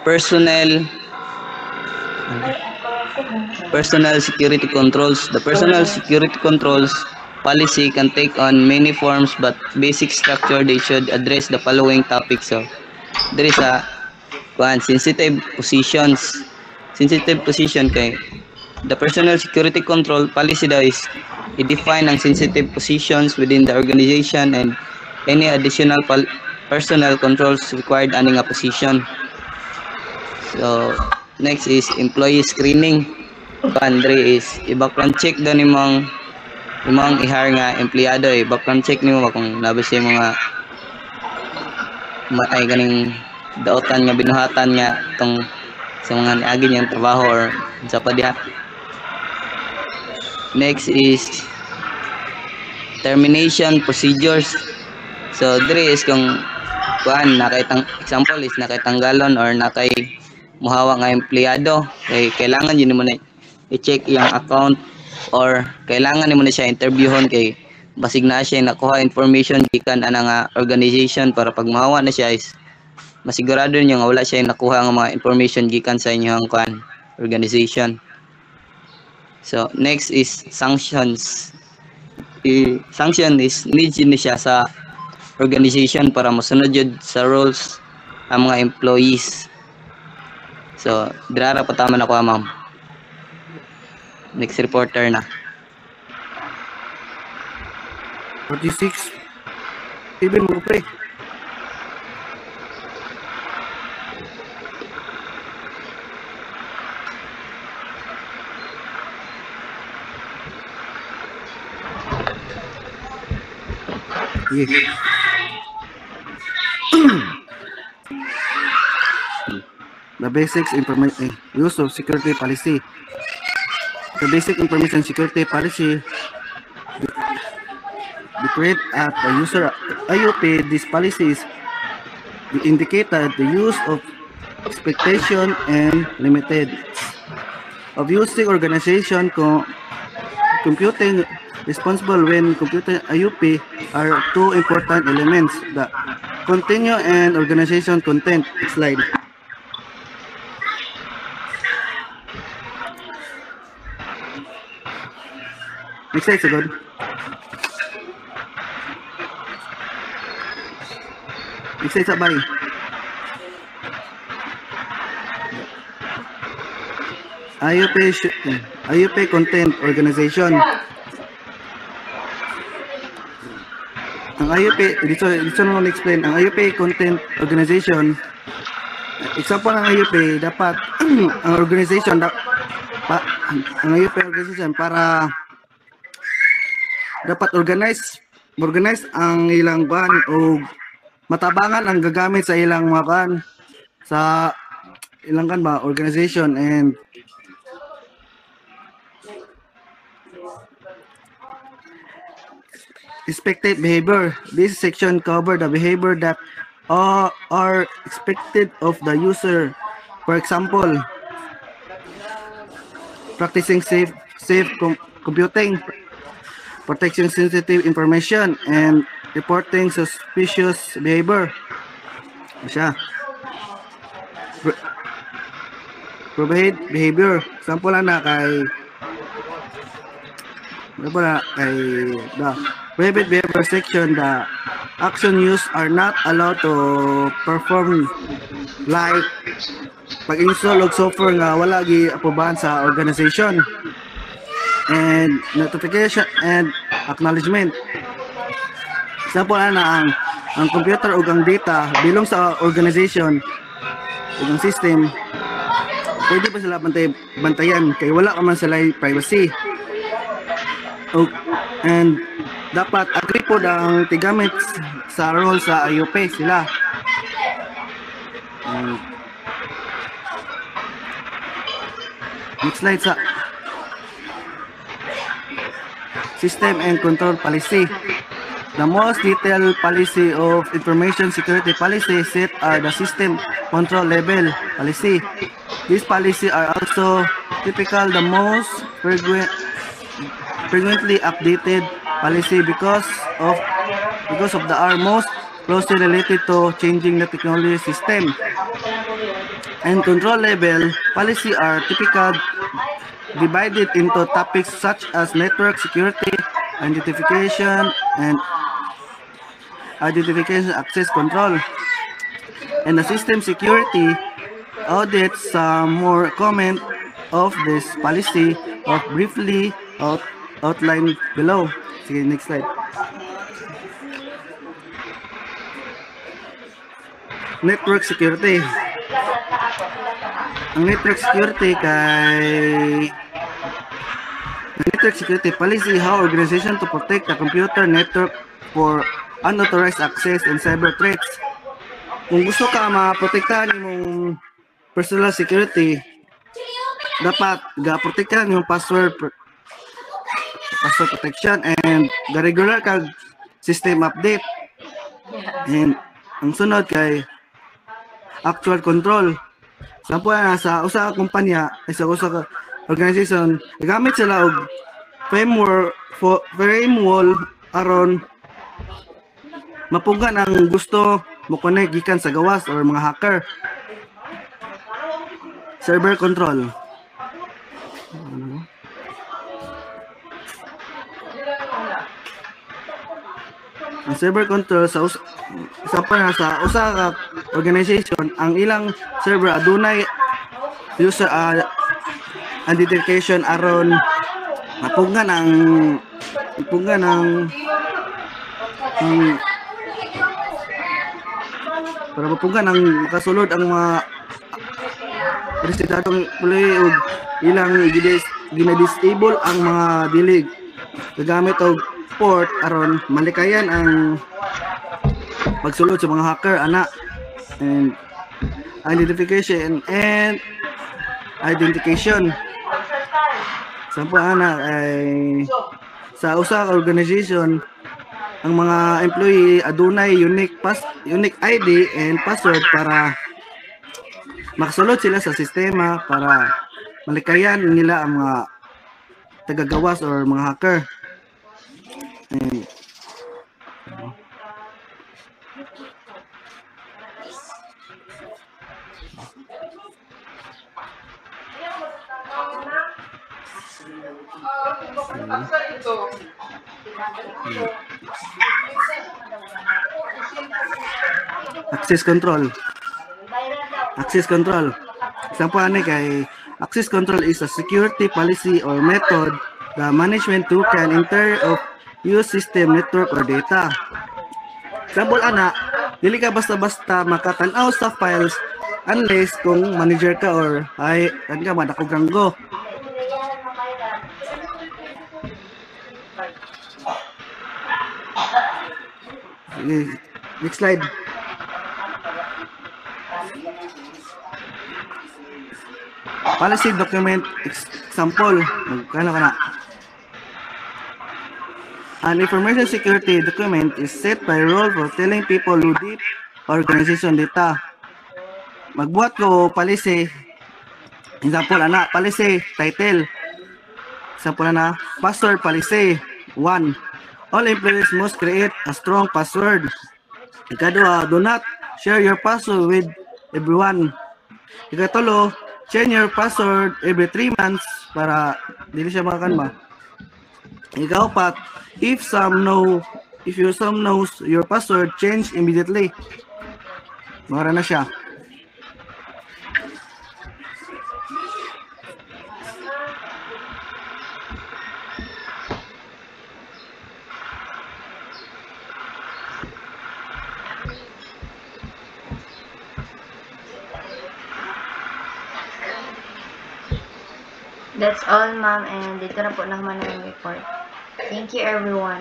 personnel security controls. The personal security controls policy can take on many forms, but basic structure they should address the following topics. So there is a sensitive positions. Sensitive position kay the personal security control policy daw is i-define ang sensitive positions within the organization and any additional personnel controls required aning a position. So next is employee screening. Andre is i-background check daw nimong i-hire nga empleyado, background check nimo kung nabis siya mga ay ganing daotan nga binuhatan nga tong sa mga niagi niyang trabaho or sa pa diha. Next is termination procedures. So dire is kung nakaitang example is nakaitanggalon or nakay muhawa nga empleyado, kay kailangan yun mo na i-check yung account or kailangan nimo na siya interviewon kay basig na siya nakuha information gikan ana nga organization para pag mahawa na siya is masigurado niyo nga wala siya nakuha nga mga information gikan sa inyong organization. So next is sanctions. Sanction is needs ni siya sa organization para mosunod jud sa rules ang mga employees. So dirara pa tama na ko ma'am. Next reporter na. 46. Even mo pre. Yeah. The basics information use of security policy. The basic information security policy declared at the user IOP. These policies indicate that the use of expectation and limited of using organization computing responsible when computing IOP are two important elements: the continue and organization content. Slide. Next slide, Sagod. Next slide, sabay. IOP content organization. Ang IOP, dito naman explain, ang IOP content organization, example ng IOP, dapat ang organization, ang IOP organization para dapat organize ang ilang ban o matabangan ang gagamit sa ilang mga ban sa ilang kan ba organization and expected behavior. This section cover the behavior that are expected of the user. For example, practicing safe computing, protecting sensitive information, and reporting suspicious behavior. Siya. Provide behavior. Example na kay the private behavior section, the action used are not allowed to perform like pag-install og software nga wala gi aprobahan sa organization, and notification and acknowledgement. Example na ang computer ug ang data belong sa organization ug ang system, pwede pa sila bantayan kay wala ka man sila privacy. And dapat agree po ang tigamit sa role sa IOP sila. Next slide sa system and control policy. The most detailed policy of information security policy set are the system control level policy. These policies are also typical the most frequently updated policy because they are most closely related to changing the technology system. and control level policy are typically divided into topics such as network security, identification, and access control, and the system security audits. Some more comment of this policy of briefly outlined below. Sige, next slide. Network security. Ang network security network security policy how organization to protect the computer network for unauthorized access and cyber threats. Kung gusto ka maprotektahan imong personal security, dapat ga-protektahan yung password protection and regular kag system update. And ang sunod kay actual control. Sampo na sa usa ka kumpanya, sa usa ka organization, gamit sila og framework aron mapugan ang gusto mo connect gikan sa gawas or mga hacker. Server control. Ang server control sa usa ka organization, ang ilang server adunay user identification aron mapugan ang para mapugan ang kasulod ang mga residadong employee ug ilang gina-disable ang mga dilig gagamit og port aron malikayan ang pagsulod sa mga hacker ana. And identification and identification. Sampo ana ay sa usa ka organization ang mga employee adunay unique ID and password para makasulod sila sa sistema para malikayan nila ang mga tagagawas or mga hacker. And access control. Isang paano kay access control is a security policy or method the management to can enter of use system, network, or data. Example ana, dili ka basta-basta makatan-aw sa files unless kung manager ka or ay kan ka madako ganggo. Next slide. Policy document example. Magkano ka na? An information security document is set by rule for telling people who deep organization data. Magbuhat ko policy. Example, ana, policy, title. Example na, password policy. 1. All employees must create a strong password. Ikadua, do not share your password with everyone. Ikatulo, change your password every 3 months para dili siya makakanma. Ikaapat, if you some knows your password, change immediately. Mara na siya. That's all, ma'am, and dito na po naman ang report. Thank you, everyone.